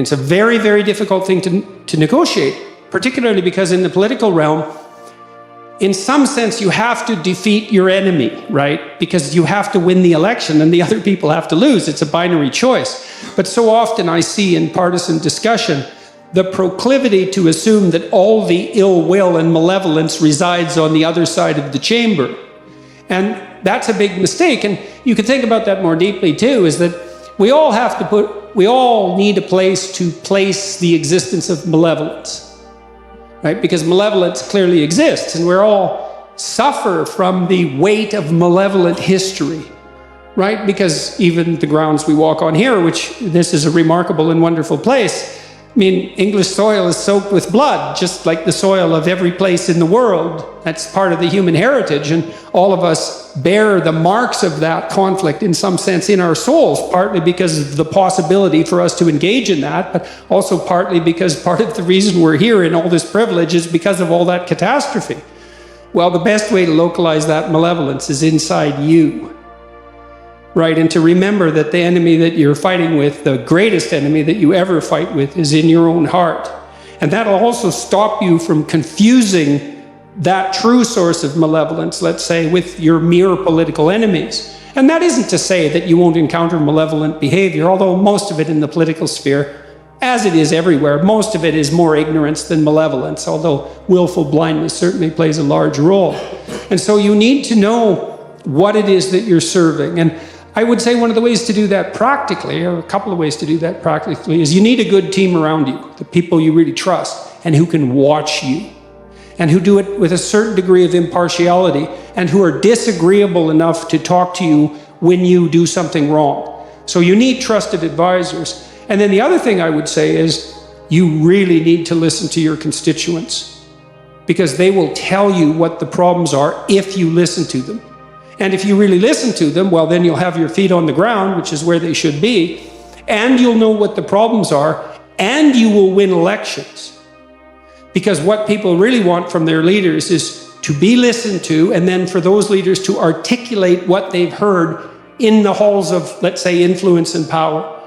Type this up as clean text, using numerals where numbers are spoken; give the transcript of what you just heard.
It's a very, very difficult thing to negotiate, particularly because in the political realm, in some sense, you have to defeat your enemy, right? Because you have to win the election and the other people have to lose. It's a binary choice. But so often I see in partisan discussion the proclivity to assume that all the ill will and malevolence resides on the other side of the chamber. And that's a big mistake. And you can think about that more deeply too, is that we all need a place to place the existence of malevolence. Right? Because malevolence clearly exists, and we all suffer from the weight of malevolent history, right? Because even the grounds we walk on here, which this is a remarkable and wonderful place, I mean, English soil is soaked with blood, just like the soil of every place in the world. That's part of the human heritage, and all of us bear the marks of that conflict in some sense in our souls, partly because of the possibility for us to engage in that, but also partly because part of the reason we're here in all this privilege is because of all that catastrophe. Well, the best way to localize that malevolence is inside you. Right, and to remember that the enemy that you're fighting with, the greatest enemy that you ever fight with, is in your own heart. And that'll also stop you from confusing that true source of malevolence, let's say, with your mere political enemies. And that isn't to say that you won't encounter malevolent behavior, although most of it in the political sphere, as it is everywhere, most of it is more ignorance than malevolence, although willful blindness certainly plays a large role. And so you need to know what it is that you're serving. And I would say one of the ways to do that practically, or a couple of ways to do that practically, is you need a good team around you, the people you really trust and who can watch you and who do it with a certain degree of impartiality and who are disagreeable enough to talk to you when you do something wrong. So you need trusted advisors. And then the other thing I would say is you really need to listen to your constituents, because they will tell you what the problems are if you listen to them. And if you really listen to them, well, then you'll have your feet on the ground, which is where they should be, and you'll know what the problems are, and you will win elections. Because what people really want from their leaders is to be listened to, and then for those leaders to articulate what they've heard in the halls of, let's say, influence and power.